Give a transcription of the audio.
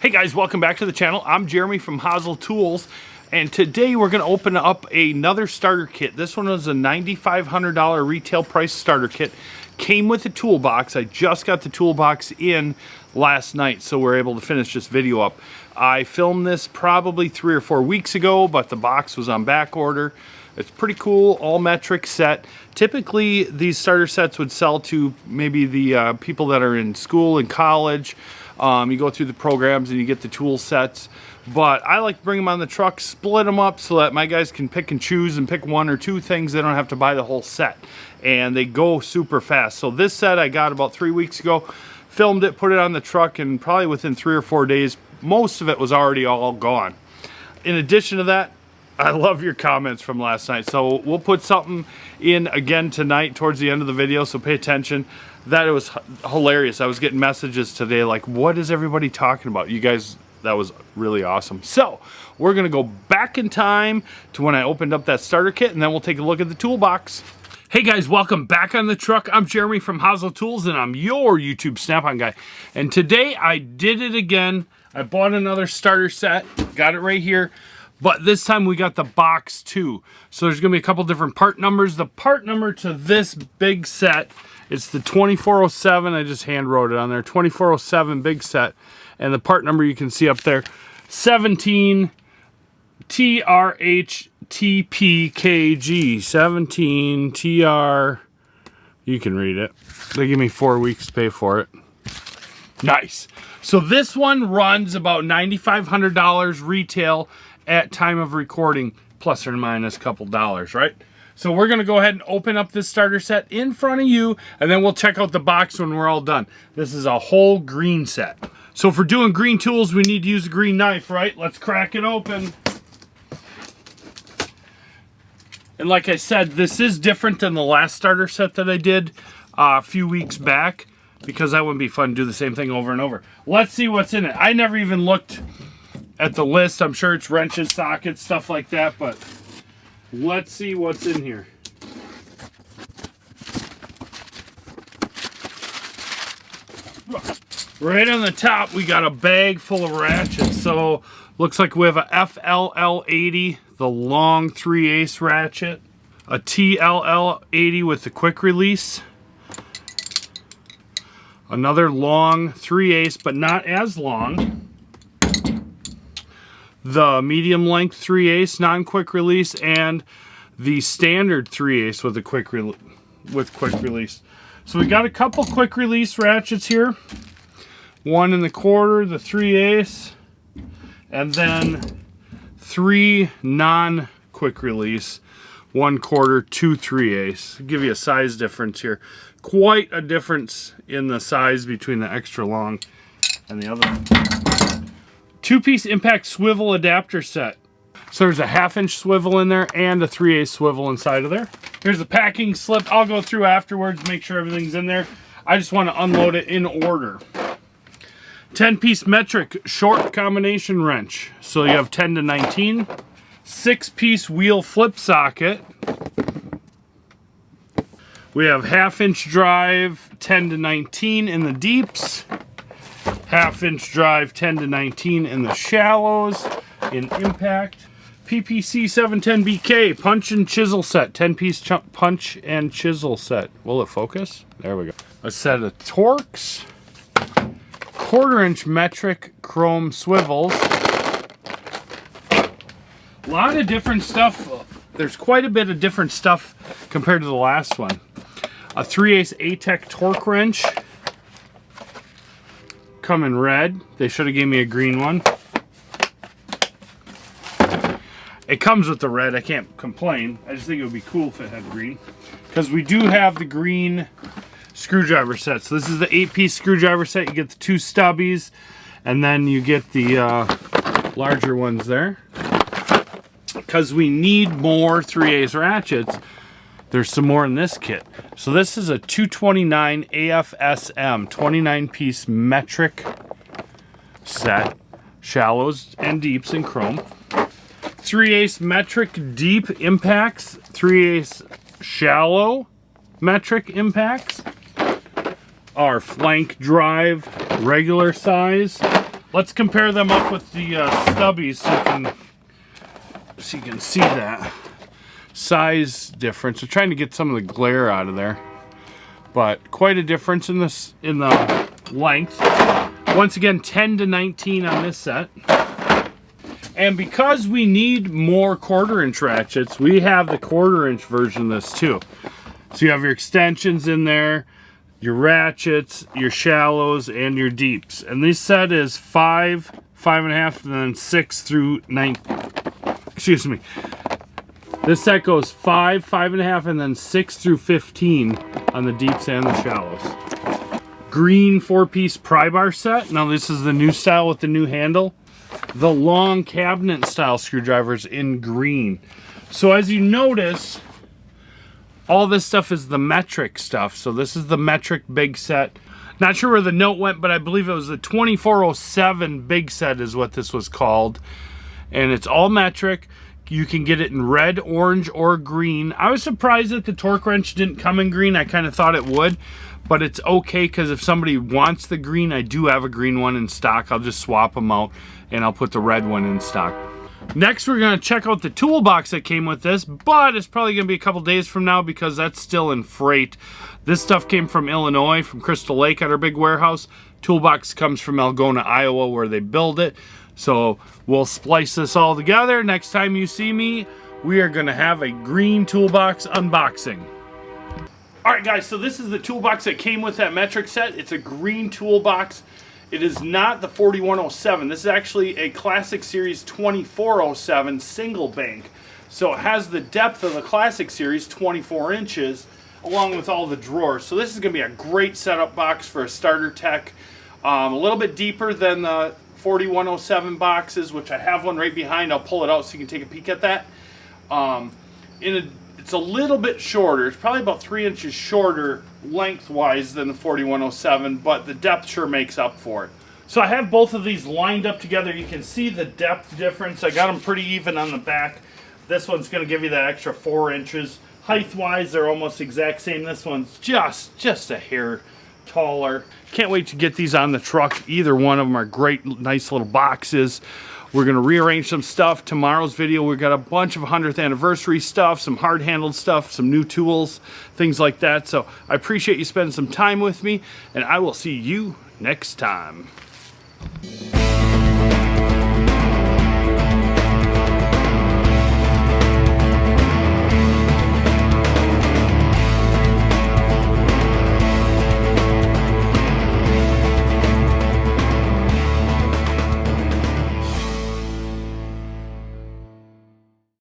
Hey guys, welcome back to the channel. I'm Jeremy from Hazel Tools, and today we're going to open up another starter kit. This one was a $9,500 retail price starter kit. Came with a toolbox. I just got the toolbox in last night, so we're able to finish this video up. I filmed this probably 3 or 4 weeks ago, but the box was on back order. It's pretty cool, all metric set. Typically, these starter sets would sell to maybe the people that are in school and college. You go through the programs and you get the tool sets. But I like to bring them on the truck, split them up so that my guys can pick and choose and pick 1 or 2 things. They don't have to buy the whole set. And they go super fast. So this set I got about 3 weeks ago. Filmed it, put it on the truck, and probably within 3 or 4 days, most of it was already all gone. In addition to that, I love your comments from last night. So we'll put something in again tonight towards the end of the video, so pay attention. That it was hilarious. I was getting messages today like, what is everybody talking about? You guys, that was really awesome. So we're gonna go back in time to when I opened up that starter kit, and then we'll take a look at the toolbox. Hey guys, welcome back on the truck. I'm Jeremy from Hazel Tools, and I'm your YouTube Snap-on guy. And today I did it again. I bought another starter set, got it right here. But this time we got the box too. So there's gonna be a couple different part numbers. The part number to this big set, it's the 2407. I just hand wrote it on there, 2407 big set. And the part number you can see up there, 17 TRHTPKG. 17 TR, you can read it. They give me 4 weeks to pay for it. Nice. So this one runs about $9,500 retail at time of recording, plus or minus a couple dollars, right? So we're gonna go ahead and open up this starter set in front of you, and then we'll check out the box when we're all done. This is a whole green set. So if we're doing green tools, we need to use a green knife, right? Let's crack it open. And like I said, this is different than the last starter set that I did a few weeks back, because that wouldn't be fun to do the same thing over and over. Let's see what's in it. I never even looked at the list. I'm sure it's wrenches, sockets, stuff like that, but let's see what's in here. Right on the top, we got a bag full of ratchets. So looks like we have a FLL80, the long 3/8 ratchet, a TLL80 with the quick release, another long 3/8 but not as long, the medium length 3/8 non-quick release, and the standard 3/8 with a quick release. So we got a couple quick release ratchets here. 1 1/4, the 3/8, and then 3 non-quick release 1/4, 2 3/8. Give you a size difference here. Quite a difference in the size between the extra long and the other one. 2-piece impact swivel adapter set. So there's a 1/2-inch swivel in there and a 3/8 swivel inside of there. Here's the packing slip. I'll go through afterwards, make sure everything's in there. I just want to unload it in order. 10-piece metric short combination wrench. So you have 10 to 19. 6-piece wheel flip socket. We have 1/2-inch drive, 10 to 19 in the deeps. 1/2-inch drive, 10 to 19 in the shallows, in impact. PPC 710BK, punch and chisel set. 10-piece punch and chisel set. Will it focus? There we go. A set of Torx. 1/4-inch metric chrome swivels. A lot of different stuff. There's quite a bit of different stuff compared to the last one. A 3/8 ATEC torque wrench. Come in red. They should have gave me a green one. It comes with the red. I can't complain. I just think it would be cool if it had green, because we do have the green screwdriver set. So this is the 8-piece screwdriver set. You get the 2 stubbies, and then you get the larger ones there. Because we need more 3/8 ratchets, there's some more in this kit. So this is a 229 AFSM 29-piece metric set, shallows and deeps in chrome. 3/8 metric deep impacts, 3/8 shallow metric impacts. Our flank drive regular size. let's compare them up with the stubbies so you can see that size difference. We're trying to get some of the glare out of there, but quite a difference in the length. Once again, 10 to 19 on this set. And because we need more 1/4 inch ratchets, we have the 1/4 inch version of this too. So you have your extensions in there, your ratchets, your shallows, and your deeps. And this set is 5, 5.5, and then 6 through 9. Excuse me. This set goes 5, 5.5, and then 6 through 15 on the deeps and the shallows. Green 4-piece pry bar set. Now this is the new style with the new handle. The long cabinet style screwdrivers in green. So as you notice, all this stuff is the metric stuff. So this is the metric big set. Not sure where the note went, but I believe it was the 2407 big set is what this was called. And it's all metric. You can get it in red, orange, or green. I was surprised that the torque wrench didn't come in green. I kind of thought it would, but it's okay because if somebody wants the green, I do have a green one in stock. I'll just swap them out and I'll put the red one in stock. Next, we're gonna check out the toolbox that came with this, but it's probably gonna be a couple days from now because that's still in freight. This stuff came from Illinois, from Crystal Lake at our big warehouse. Toolbox comes from Algona, Iowa, where they build it. So we'll splice this all together. Next time you see me, we are gonna have a green toolbox unboxing. All right, guys, so this is the toolbox that came with that metric set. It's a green toolbox. It is not the 4107. This is actually a Classic Series 2407 single bank. So it has the depth of the Classic Series, 24 inches, along with all the drawers. So this is gonna be a great setup box for a starter tech. A little bit deeper than the 4107 boxes, which I have one right behind. I'll pull it out so you can take a peek at that. It's a little bit shorter. It's probably about 3 inches shorter lengthwise than the 4107, but the depth sure makes up for it. So I have both of these lined up together. You can see the depth difference. I got them pretty even on the back. This one's going to give you that extra 4 inches. Height-wise, they're almost exact same. This one's just a hair taller. Can't wait to get these on the truck. Either one of them are great, nice little boxes. We're going to rearrange some stuff. Tomorrow's video, we've got a bunch of 100th anniversary stuff, some hard-handled stuff, some new tools, things like that. So I appreciate you spending some time with me, and I will see you next time.